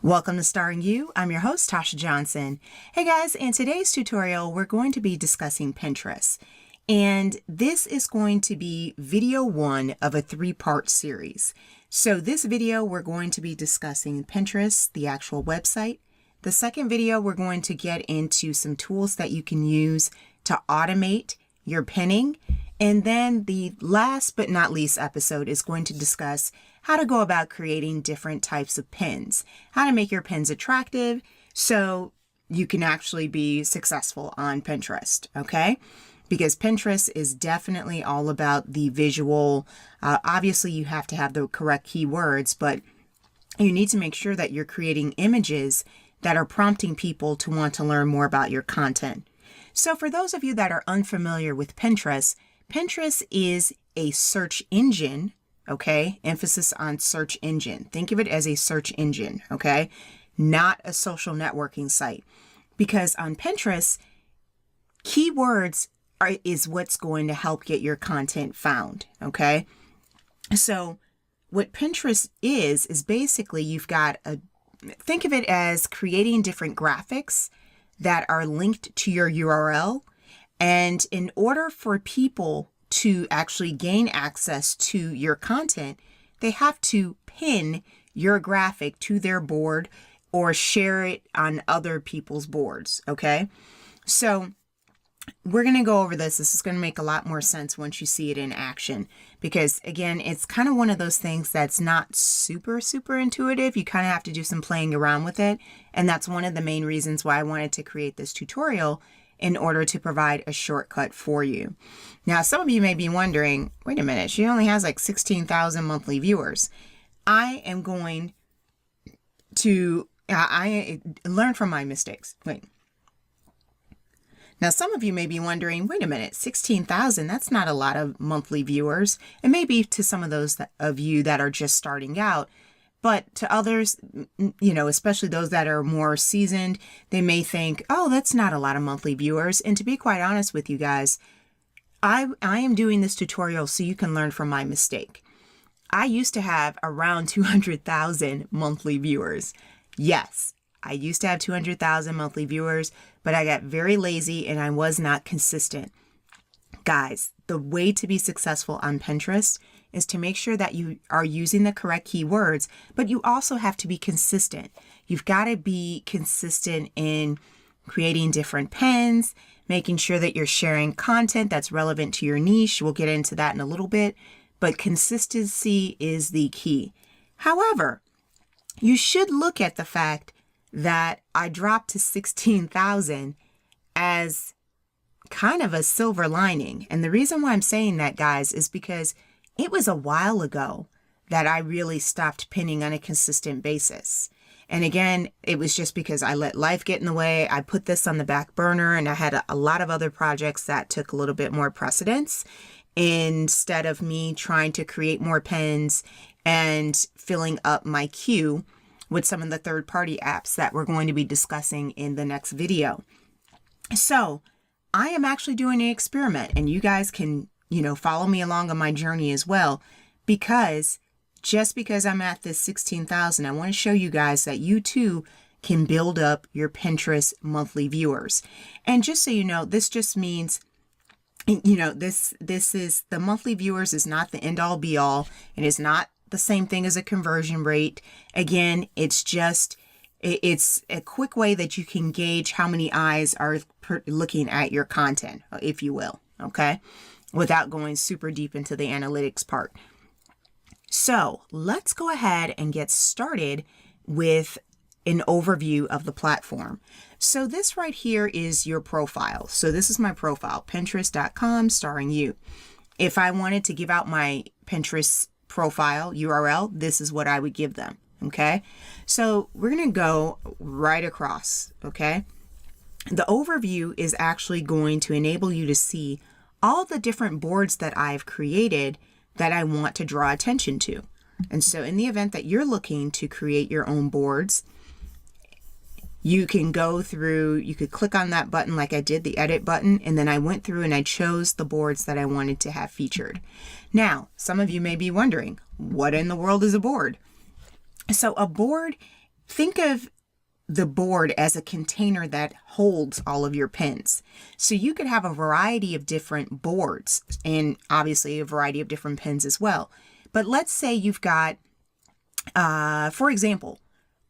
Welcome to Starengu. I'm your host, Tasha Johnson. Hey guys, in today's tutorial, we're going to be discussing Pinterest. And this is going to be video one of a three-part series. So this video, we're going to be discussing Pinterest, the actual website. The second video, we're going to get into some tools that you can use to automate your pinning. And then the last but not least episode is going to discuss how to go about creating different types of pins, how to make your pins attractive so you can actually be successful on Pinterest, okay? Because Pinterest is definitely all about the visual. Obviously, you have to have the correct keywords, but you need to make sure that you're creating images that are prompting people to want to learn more about your content. So for those of you that are unfamiliar with Pinterest, Pinterest is a search engine, okay? Emphasis on search engine. Think of it as a search engine, okay? Not a social networking site. Because on Pinterest, keywords is what's going to help get your content found, okay? So what Pinterest is basically you've got think of it as creating different graphics that are linked to your URL. And in order for people to actually gain access to your content, they have to pin your graphic to their board or share it on other people's boards, okay? So we're going to go over this. This is going to make a lot more sense once you see it in action because, again, it's kind of one of those things that's not super intuitive. You kind of have to do some playing around with it. And that's one of the main reasons why I wanted to create this tutorial in order to provide a shortcut for you. Now, some of you may be wondering, wait a minute, she only has like 16,000 monthly viewers. I am going to I learn from my mistakes. Wait. Now, some of you may be wondering, wait a minute, 16,000, that's not a lot of monthly viewers. And maybe to some of those of you that are just starting out, but to others, you know, especially those that are more seasoned, they may think, oh, that's not a lot of monthly viewers. And to be quite honest with you guys, I am doing this tutorial so you can learn from my mistake. I used to have around 200,000 monthly viewers. Yes, I used to have 200,000 monthly viewers, but I got very lazy and I was not consistent. Guys, the way to be successful on Pinterest is to make sure that you are using the correct keywords, but you also have to be consistent. You've got to be consistent in creating different pins, making sure that you're sharing content that's relevant to your niche. We'll get into that in a little bit, but consistency is the key. However, you should look at the fact that I dropped to 16,000 as kind of a silver lining. And the reason why I'm saying that, guys, is because it was a while ago that I really stopped pinning on a consistent basis. And again, it was just because I let life get in the way. I put this on the back burner and I had a lot of other projects that took a little bit more precedence instead of me trying to create more pins and filling up my queue with some of the third-party apps that we're going to be discussing in the next video. So I am actually doing an experiment and you guys can, you know, follow me along on my journey as well, because just because I'm at this 16,000, I want to show you guys that you too can build up your Pinterest monthly viewers. And just so you know, this just means, you know, this is the monthly viewers is not the end all be all. It is not the same thing as a conversion rate. Again, it's a quick way that you can gauge how many eyes are looking at your content, if you will, okay? Without going super deep into the analytics part. So let's go ahead and get started with an overview of the platform. So this right here is your profile. So this is my profile, pinterest.com Starengu. If I wanted to give out my Pinterest profile URL, this is what I would give them, okay? So we're going to go right across, okay? The overview is actually going to enable you to see all the different boards that I've created that I want to draw attention to. And so in the event that you're looking to create your own boards, you can go through, you could click on that button like I did, the edit button, and then I went through and I chose the boards that I wanted to have featured. Now, some of you may be wondering, what in the world is a board? So a board think of the board as a container that holds all of your pins. So you could have a variety of different boards and obviously a variety of different pins as well. But let's say you've got, for example,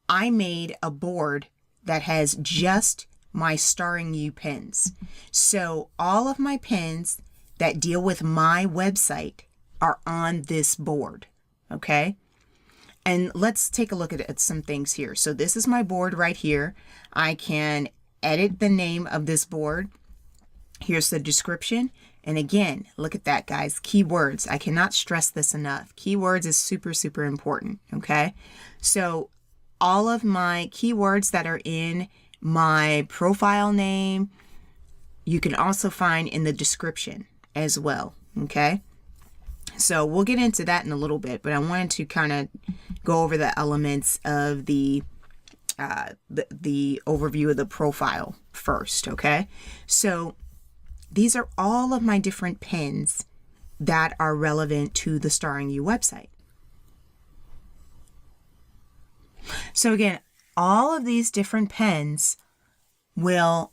I made a board that has just my Starengu pins. So all of my pins that deal with my website are on this board, okay? And let's take a look at some things here. So this is my board right here. I can edit the name of this board. Here's the description. And again, look at that, guys. Keywords. I cannot stress this enough. Keywords is super, super important, okay? So all of my keywords that are in my profile name, you can also find in the description as well, okay? So we'll get into that in a little bit, but I wanted to kind of go over the elements of the overview of the profile first, okay? So these are all of my different pins that are relevant to the Starengu website. So again, all of these different pins will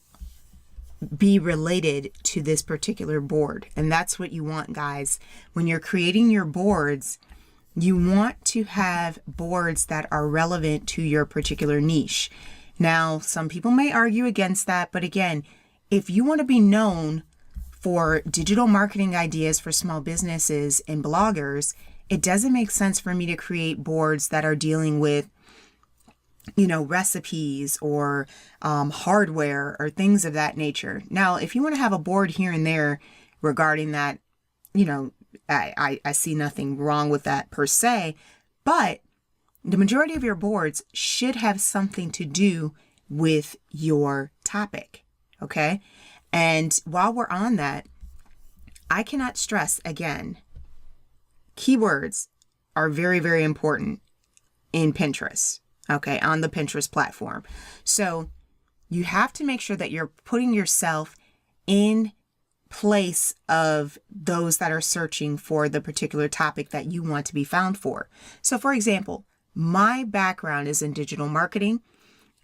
be related to this particular board. And that's what you want, guys. When you're creating your boards, you want to have boards that are relevant to your particular niche. Now, some people may argue against that, but again, if you want to be known for digital marketing ideas for small businesses and bloggers, it doesn't make sense for me to create boards that are dealing with, you know, recipes or hardware or things of that nature. Now, if you want to have a board here and there regarding that, you know, I see nothing wrong with that per se, but the majority of your boards should have something to do with your topic, okay? And while we're on that, I cannot stress again, keywords are very, very important in Pinterest. Okay, on the Pinterest platform. So you have to make sure that you're putting yourself in place of those that are searching for the particular topic that you want to be found for. So for example, my background is in digital marketing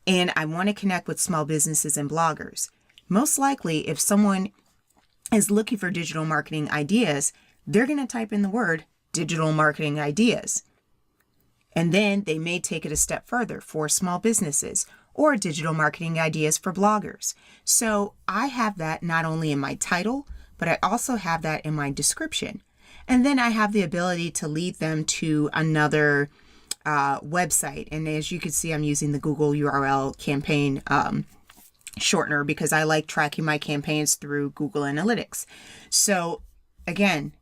and I want to connect with small businesses and bloggers. Most likely, if someone is looking for digital marketing ideas, they're going to type in the word digital marketing ideas. And then they may take it a step further for small businesses or digital marketing ideas for bloggers. So I have that not only in my title, but I also have that in my description. And then I have the ability to lead them to another website. And as you can see, I'm using the Google URL campaign shortener because I like tracking my campaigns through Google Analytics. So again,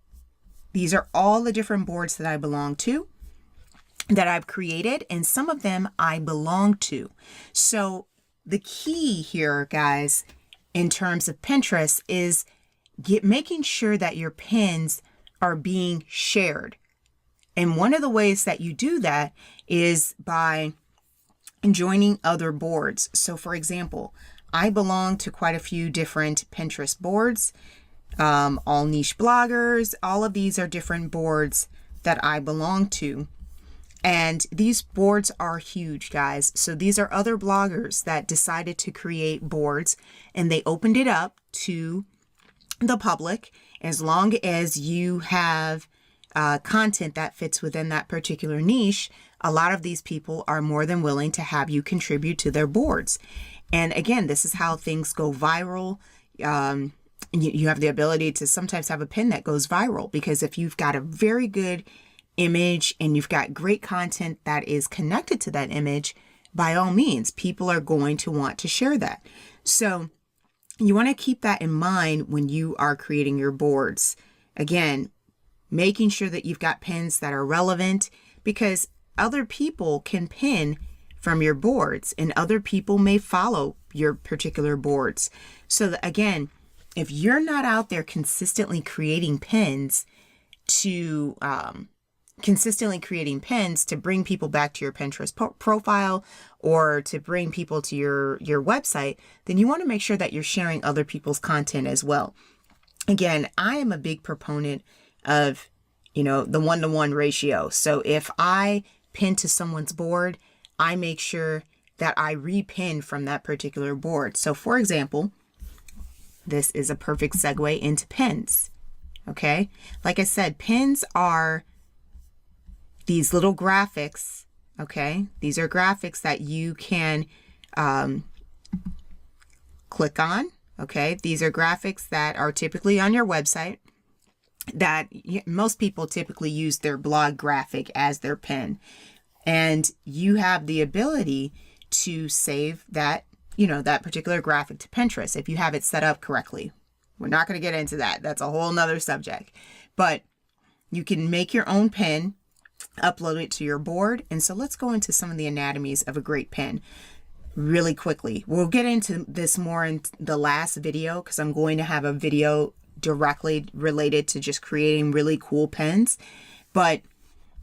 these are all the different boards that I belong to, that I've created, and some of them I belong to. So the key here, guys, in terms of Pinterest is making sure that your pins are being shared. And one of the ways that you do that is by joining other boards. So for example, I belong to quite a few different Pinterest boards, all niche bloggers, all of these are different boards that I belong to. And these boards are huge, guys. So these are other bloggers that decided to create boards and they opened it up to the public. As long as you have content that fits within that particular niche, a lot of these people are more than willing to have you contribute to their boards. And again, this is how things go viral. You have the ability to sometimes have a pin that goes viral because if you've got a very good image and you've got great content that is connected to that image, by all means, people are going to want to share that. So you want to keep that in mind when you are creating your boards. Again, making sure that you've got pins that are relevant because other people can pin from your boards and other people may follow your particular boards. So that, again, if you're not out there consistently creating pins to bring people back to your Pinterest profile or to bring people to your website, then you want to make sure that you're sharing other people's content as well. Again, I am a big proponent of, the 1-to-1 ratio. So if I pin to someone's board, I make sure that I repin from that particular board. So for example, this is a perfect segue into pins. Okay. Like I said, pins are these little graphics. Okay. These are graphics that you can click on. Okay. These are graphics that are typically on your website that most people typically use their blog graphic as their pin. And you have the ability to save that, that particular graphic to Pinterest if you have it set up correctly. We're not going to get into that. That's a whole nother subject. But you can make your own pin, upload it to your board. And so let's go into some of the anatomies of a great pin really quickly. We'll get into this more in the last video because I'm going to have a video directly related to just creating really cool pins. But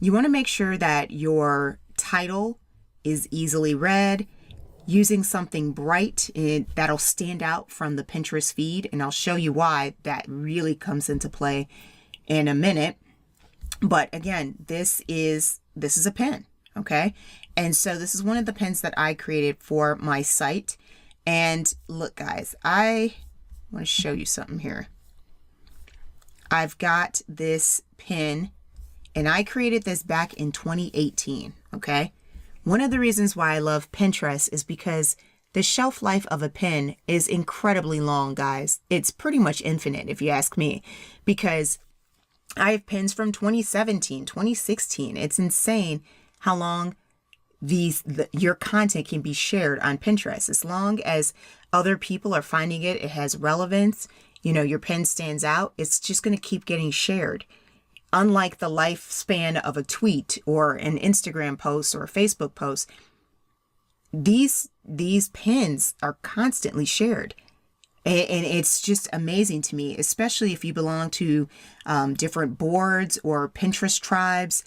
you want to make sure that your title is easily read, using something bright that'll stand out from the Pinterest feed. And I'll show you why that really comes into play in a minute. But again, this is a pin. Okay. And so this is one of the pins that I created for my site. And look, guys, I want to show you something here. I've got this pin and I created this back in 2018. Okay. One of the reasons why I love Pinterest is because the shelf life of a pin is incredibly long, guys. It's pretty much infinite if you ask me, because I have pins from 2017, 2016. It's insane how long your content can be shared on Pinterest. As long as other people are finding it, it has relevance, your pin stands out, it's just going to keep getting shared. Unlike the lifespan of a tweet or an Instagram post or a Facebook post, these pins are constantly shared. And it's just amazing to me, especially if you belong to different boards or Pinterest tribes.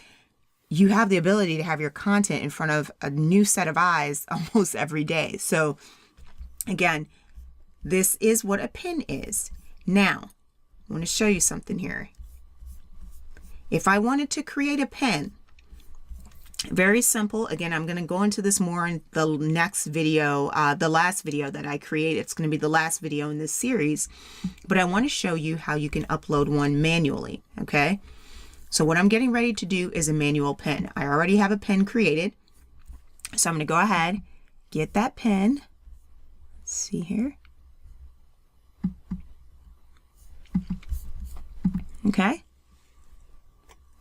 You have the ability to have your content in front of a new set of eyes almost every day. So again, this is what a pin is. Now, I want to show you something here. If I wanted to create a pin, very simple. Again, I'm going to go into this more in the next video, the last video that I create. It's going to be the last video in this series, but I want to show you how you can upload one manually. Okay. So what I'm getting ready to do is a manual pin. I already have a pin created. So I'm going to go ahead, get that pin. Let's see here. Okay.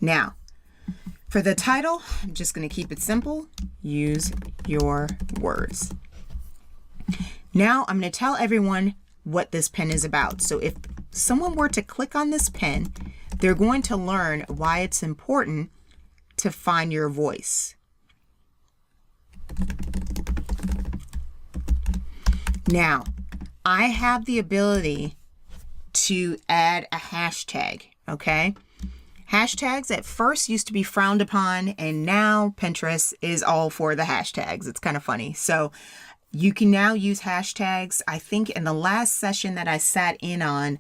Now, for the title, I'm just going to keep it simple. Use your words. Now I'm going to tell everyone what this pin is about. So if someone were to click on this pin, they're going to learn why it's important to find your voice. Now, I have the ability to add a hashtag, okay? Hashtags at first used to be frowned upon, and now Pinterest is all for the hashtags. It's kind of funny. So you can now use hashtags. I think in the last session that I sat in on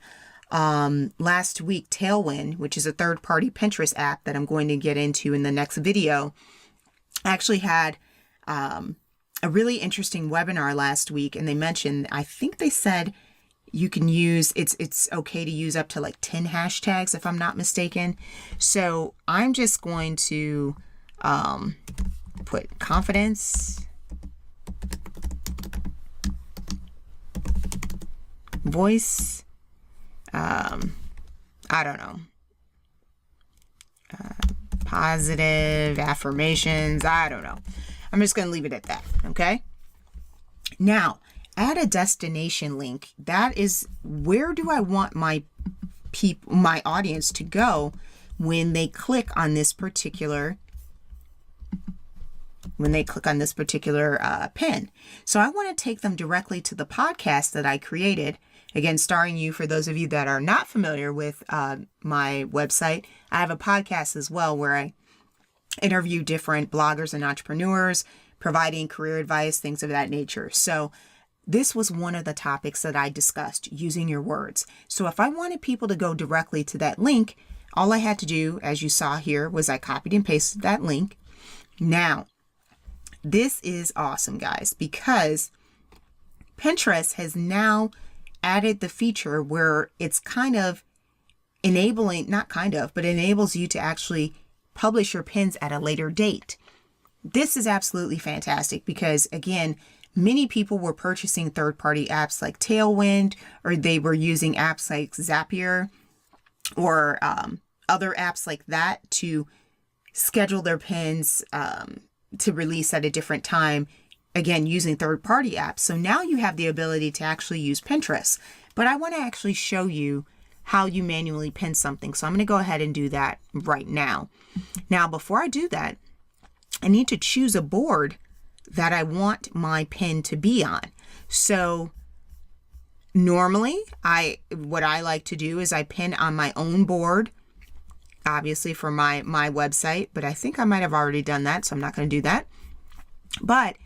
last week, Tailwind, which is a third-party Pinterest app that I'm going to get into in the next video, actually had a really interesting webinar last week, and they mentioned, I think they said you can use, it's okay to use up to like 10 hashtags if I'm not mistaken. So I'm just going to put confidence, voice, I don't know, positive affirmations, I don't know. I'm just going to leave it at that. Okay. Now, add a destination link. That is, where do I want my audience to go when they click on this particular pin? So I want to take them directly to the podcast that I created. Again, Starengu, for those of you that are not familiar with my website, I have a podcast as well where I interview different bloggers and entrepreneurs, providing career advice, things of that nature. So this was one of the topics that I discussed, using your words. So if I wanted people to go directly to that link, all I had to do, as you saw here, was I copied and pasted that link. Now, this is awesome, guys, because Pinterest has now added the feature where it's kind of enabling, not kind of, but enables you to actually publish your pins at a later date. This is absolutely fantastic because, again, many people were purchasing third-party apps like Tailwind, or they were using apps like Zapier or other apps like that to schedule their pins to release at a different time, again, using third-party apps. So now you have the ability to actually use Pinterest. But I want to actually show you how you manually pin something. So I'm going to go ahead and do that right now. Now, before I do that, I need to choose a board that I want my pin to be on. So normally, what I like to do is I pin on my own board, obviously for my website, but I think I might have already done that, so I'm not going to do that. But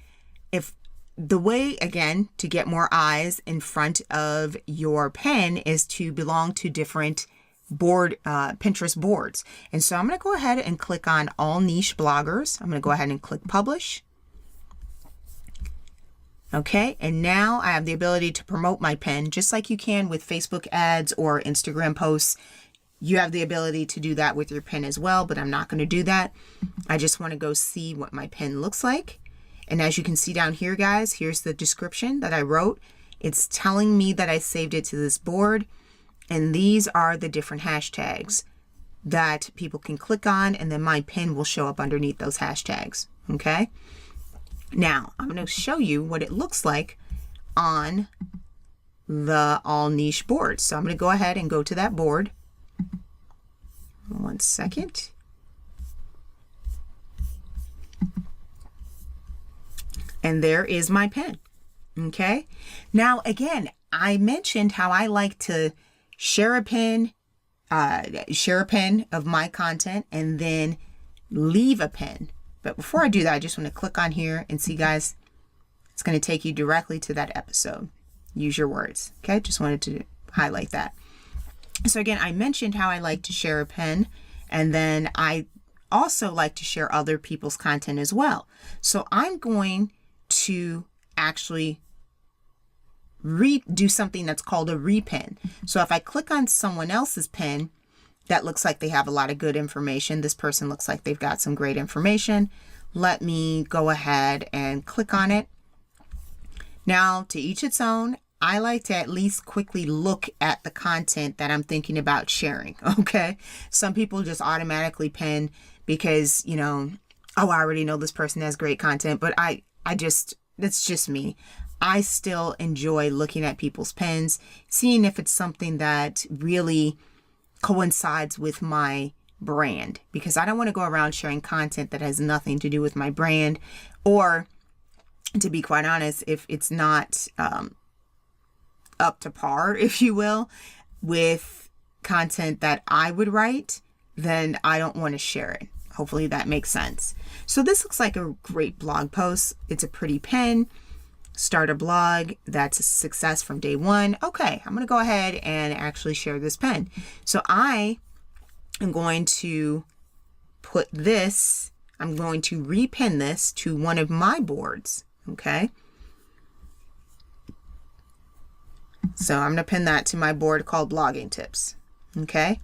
if the way, again, to get more eyes in front of your pin is to belong to different Pinterest boards. And so I'm going to go ahead and click on all niche bloggers. I'm going to go ahead and click publish. Okay, and now I have the ability to promote my pin just like you can with Facebook ads or Instagram posts. You have the ability to do that with your pin as well, but I'm not going to do that. I just want to go see what my pin looks like. And as you can see down here, guys, here's the description that I wrote. It's telling me that I saved it to this board. And these are the different hashtags that people can click on, and then my pin will show up underneath those hashtags. Okay. Now I'm going to show you what it looks like on the all niche board. So I'm going to go ahead and go to that board. 1 second. And there is my pin. Okay. Now, again, I mentioned how I like to share a pin of my content and then leave a pin. But before I do that, I just want to click on here and see, guys, it's going to take you directly to that episode. Use your words. Okay. Just wanted to highlight that. So again, I mentioned how I like to share a pin, and then I also like to share other people's content as well. So I'm going to actually do something that's called a repin. So if I click on someone else's pin that looks like they have a lot of good information, this person looks like they've got some great information, let me go ahead and click on it. Now, to each its own. I like to at least quickly look at the content that I'm thinking about sharing. Okay. Some people just automatically pin because, you know, oh, I already know this person has great content, but that's just me. I still enjoy looking at people's pins, seeing if it's something that really coincides with my brand, because I don't want to go around sharing content that has nothing to do with my brand, or to be quite honest, if it's not, up to par, if you will, with content that I would write, then I don't want to share it. Hopefully that makes sense. So this looks like a great blog post. It's a pretty pin. Start a blog. That's a success from day one. Okay, I'm going to go ahead and actually share this pin. So I am going to put this, I'm going to repin this to one of my boards. Okay. So I'm going to pin that to my board called Blogging Tips. Okay.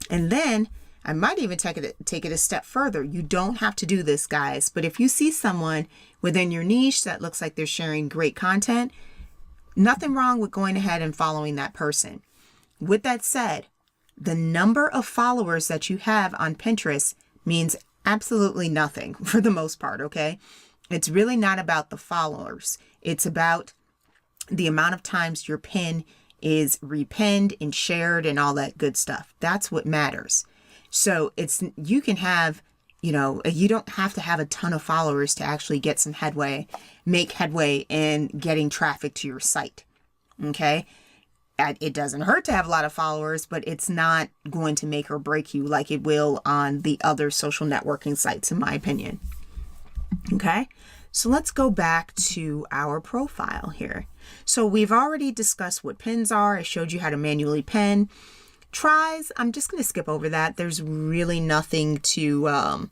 And then I might even take it a step further. You don't have to do this, guys, but if you see someone within your niche that looks like they're sharing great content, nothing wrong with going ahead and following that person. With that said, the number of followers that you have on Pinterest means absolutely nothing for the most part. Okay. It's really not about the followers. It's about the amount of times your pin is repinned and shared and all that good stuff. That's what matters. So you can have, you know, you don't have to have a ton of followers to actually get some make headway in getting traffic to your site. Okay. It doesn't hurt to have a lot of followers, but it's not going to make or break you like it will on the other social networking sites, in my opinion. Okay. So let's go back to our profile here. So we've already discussed what pins are. I showed you how to manually pin. Tries, I'm just going to skip over that. There's really nothing to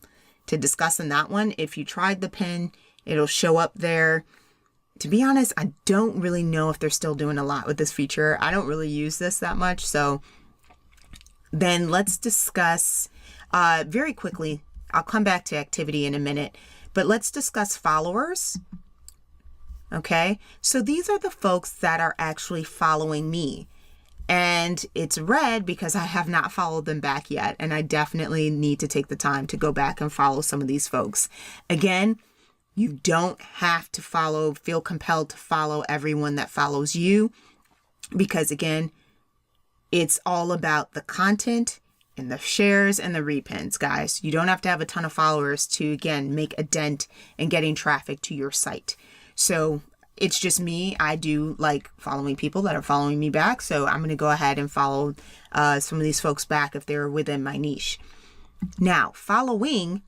to discuss in that one. If you tried the pin, it'll show up there. To be honest, I don't really know if they're still doing a lot with this feature. I don't really use this that much. So then let's discuss very quickly. I'll come back to activity in a minute, but let's discuss followers. Okay, so these are the folks that are actually following me. And it's red because I have not followed them back yet. And I definitely need to take the time to go back and follow some of these folks. Again, you don't have to feel compelled to follow everyone that follows you. Because again, it's all about the content and the shares and the repins, guys. You don't have to have a ton of followers to, again, make a dent in getting traffic to your site. So it's just me. I do like following people that are following me back. So I'm going to go ahead and follow some of these folks back if they're within my niche. Now, following,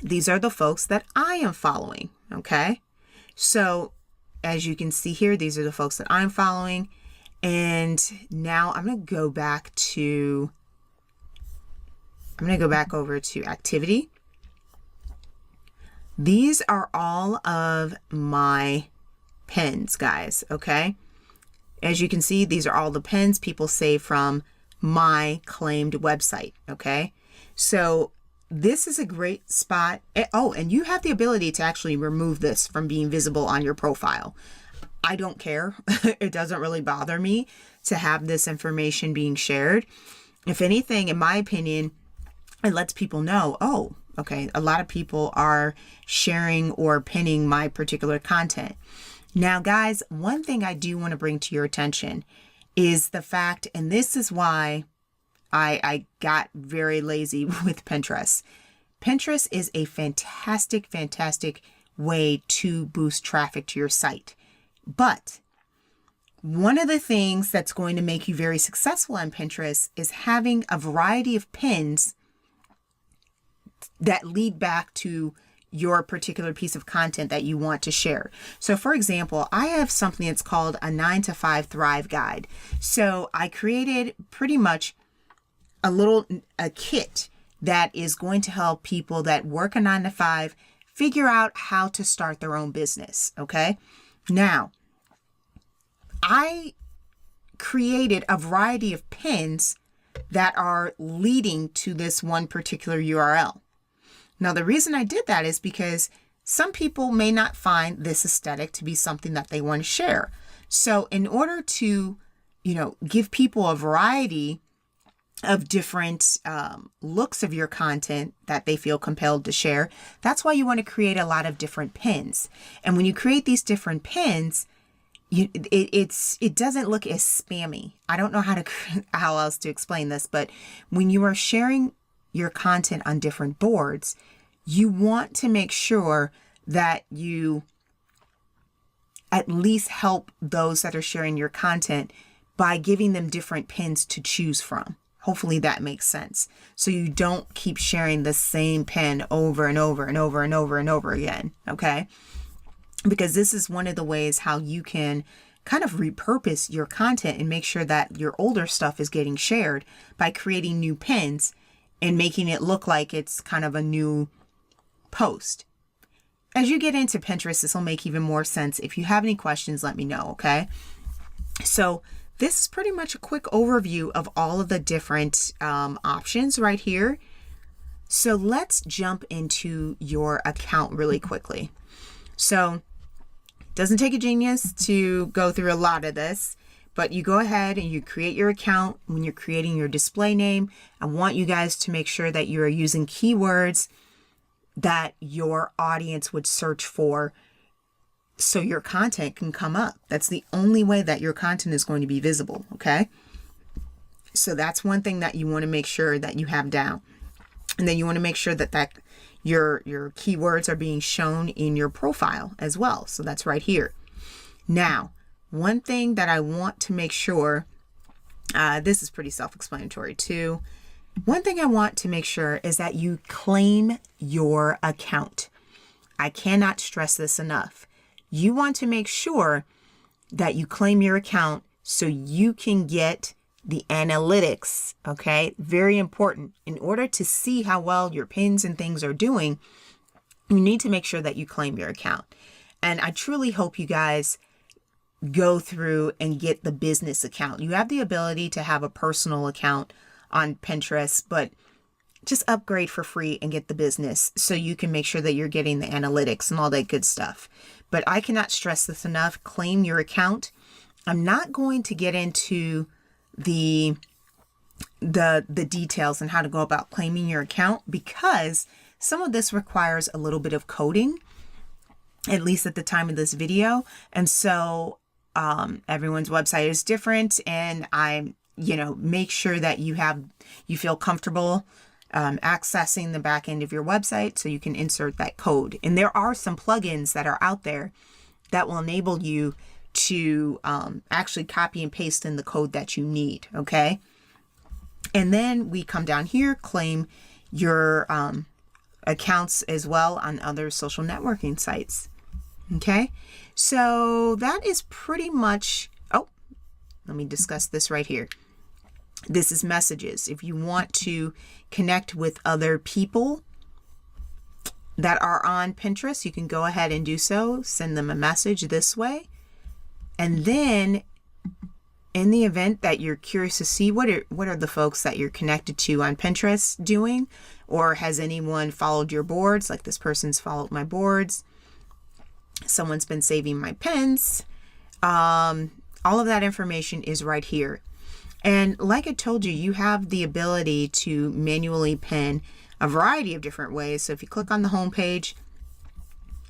these are the folks that I am following. Okay. So as you can see here, these are the folks that I'm following. And now I'm going to go back over to activity. These are all of my pins, guys. Okay. As you can see, these are all the pins people save from my claimed website. Okay. So this is a great spot. Oh, and you have the ability to actually remove this from being visible on your profile. I don't care. It doesn't really bother me to have this information being shared. If anything, in my opinion, it lets people know, oh, okay, a lot of people are sharing or pinning my particular content. Now, guys, one thing I do want to bring to your attention is the fact, and this is why I got very lazy with Pinterest. Pinterest is a fantastic, fantastic way to boost traffic to your site. But one of the things that's going to make you very successful on Pinterest is having a variety of pins that lead back to your particular piece of content that you want to share. So for example, I have something that's called a 9 to 5 Thrive Guide. So I created pretty much a kit that is going to help people that work a 9 to 5 figure out how to start their own business. Okay. Now, I created a variety of pins that are leading to this one particular URL. Now, the reason I did that is because some people may not find this aesthetic to be something that they want to share. So in order to, give people a variety of different looks of your content that they feel compelled to share, that's why you want to create a lot of different pins. And when you create these different pins, it doesn't look as spammy. I don't know how else to explain this, but when you are sharing your content on different boards, you want to make sure that you at least help those that are sharing your content by giving them different pins to choose from. Hopefully that makes sense. So you don't keep sharing the same pin over and over and over and over and over again. Okay. Because this is one of the ways how you can kind of repurpose your content and make sure that your older stuff is getting shared by creating new pins and making it look like it's kind of a new post. As you get into Pinterest, this will make even more sense. If you have any questions, let me know. Okay. So this is pretty much a quick overview of all of the different options right here. So let's jump into your account really quickly. So it doesn't take a genius to go through a lot of this, but you go ahead and you create your account. When you're creating your display name, I want you guys to make sure that you are using keywords that your audience would search for so your content can come up. That's the only way that your content is going to be visible. Okay. So that's one thing that you want to make sure that you have down. And then you want to make sure that your keywords are being shown in your profile as well. So that's right here. Now, one thing that I want to make sure, this is pretty self-explanatory too. One thing I want to make sure is that you claim your account. I cannot stress this enough. You want to make sure that you claim your account so you can get the analytics, okay? Very important. In order to see how well your pins and things are doing, you need to make sure that you claim your account. And I truly hope you guys go through and get the business account. You have the ability to have a personal account on Pinterest, but just upgrade for free and get the business so you can make sure that you're getting the analytics and all that good stuff. But I cannot stress this enough. Claim your account. I'm not going to get into the details and how to go about claiming your account because some of this requires a little bit of coding, at least at the time of this video. And so everyone's website is different, and make sure that you feel comfortable accessing the back end of your website so you can insert that code. And there are some plugins that are out there that will enable you to actually copy and paste in the code that you need. Okay. And then we come down here, claim your accounts as well on other social networking sites. Okay. So that is pretty much, let me discuss this right here. This is messages. If you want to connect with other people that are on Pinterest, you can go ahead and do so. Send them a message this way. And then in the event that you're curious to see what are the folks that you're connected to on Pinterest doing, or has anyone followed your boards, like this person's followed my boards, someone's been saving my pins, all of that information is right here. And like I told you, you have the ability to manually pin a variety of different ways. So if you click on the home page,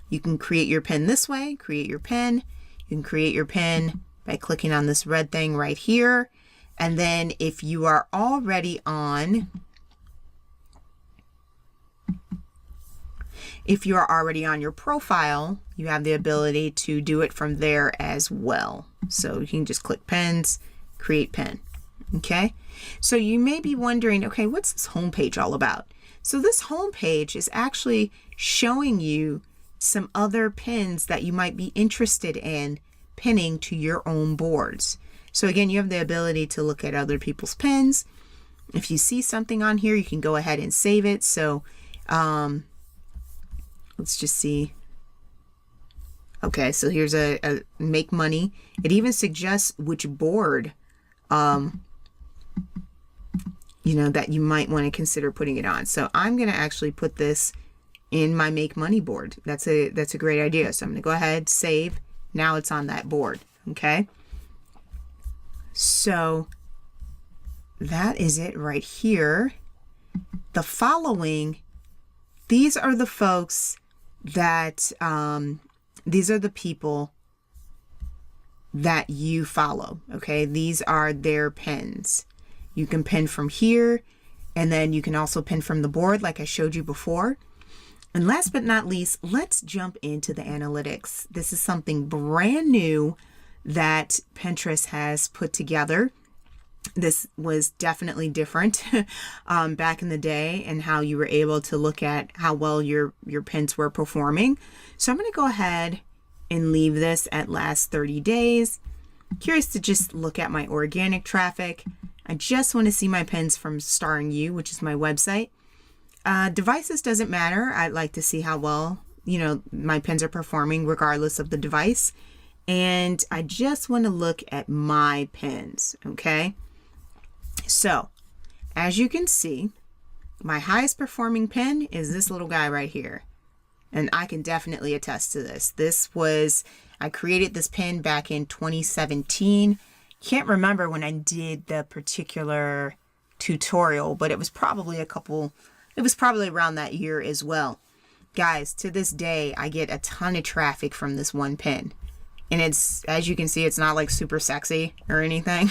you can create your pin this way, create your pin. You can create your pin by clicking on this red thing right here. And then if you are already on, your profile, you have the ability to do it from there as well. So you can just click pins, create pin. Okay, so you may be wondering, okay, what's this homepage all about? So this homepage is actually showing you some other pins that you might be interested in pinning to your own boards. So again, you have the ability to look at other people's pins. If you see something on here, you can go ahead and save it. So let's just see. Okay, so here's a make money. It even suggests which board that you might want to consider putting it on. So I'm going to actually put this in my make money board. That's a great idea. So I'm going to go ahead, save. Now it's on that board. Okay. So that is it right here. The following, these are the folks that, these are the people that you follow. Okay. These are their pins. You can pin from here, and then you can also pin from the board like I showed you before. And last but not least, let's jump into the analytics. This is something brand new that Pinterest has put together. This was definitely different back in the day, and how you were able to look at how well your pins were performing. So I'm going to go ahead and leave this at last 30 days. Curious to just look at my organic traffic. I just want to see my pins from Starengu, which is my website. Devices doesn't matter. I'd like to see how well, my pins are performing regardless of the device. And I just want to look at my pins. Okay. So as you can see, my highest performing pin is this little guy right here. And I can definitely attest to this. I created this pin back in 2017. Can't remember when I did the particular tutorial, but it was probably around that year as well. Guys, to this day, I get a ton of traffic from this one pin. And it's, as you can see, it's not like super sexy or anything.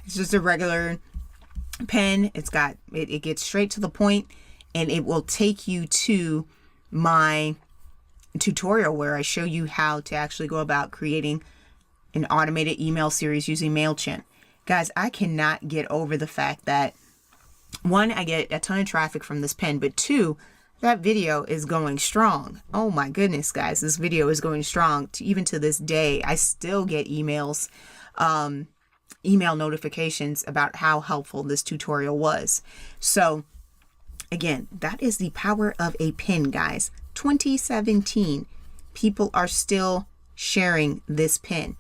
It's just a regular pin. It gets straight to the point, and it will take you to my tutorial where I show you how to actually go about creating an automated email series using MailChimp. Guys, I cannot get over the fact that, one, I get a ton of traffic from this pin, but two, that video is going strong. Oh my goodness, guys, this video is going strong. Even to this day, I still get emails email notifications about how helpful this tutorial was. So again, that is the power of a pin, guys. 2017, people are still sharing this pin.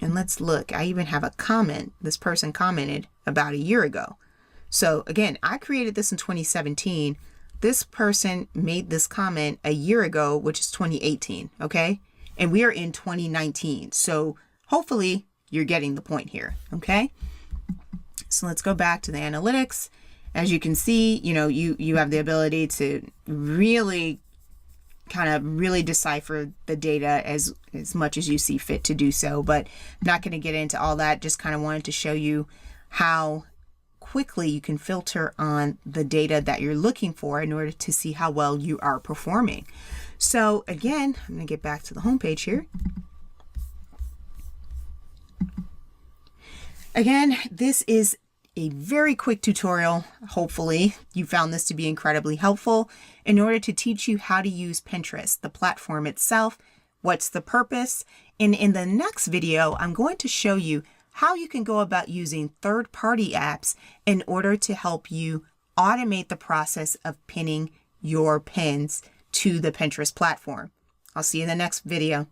And let's look, I even have a comment. This person commented about a year ago. So again, I created this in 2017. This person made this comment a year ago, which is 2018, okay? And we are in 2019. So hopefully you're getting the point here, okay? So let's go back to the analytics. As you can see, you have the ability to really decipher the data as much as you see fit to do so, but I'm not going to get into all that. Just kind of wanted to show you how quickly you can filter on the data that you're looking for in order to see how well you are performing. So again, I'm going to get back to the home page here. Again, this is a very quick tutorial. Hopefully you found this to be incredibly helpful in order to teach you how to use Pinterest, the platform itself, what's the purpose. And in the next video, I'm going to show you how you can go about using third-party apps in order to help you automate the process of pinning your pins to the Pinterest platform. I'll see you in the next video.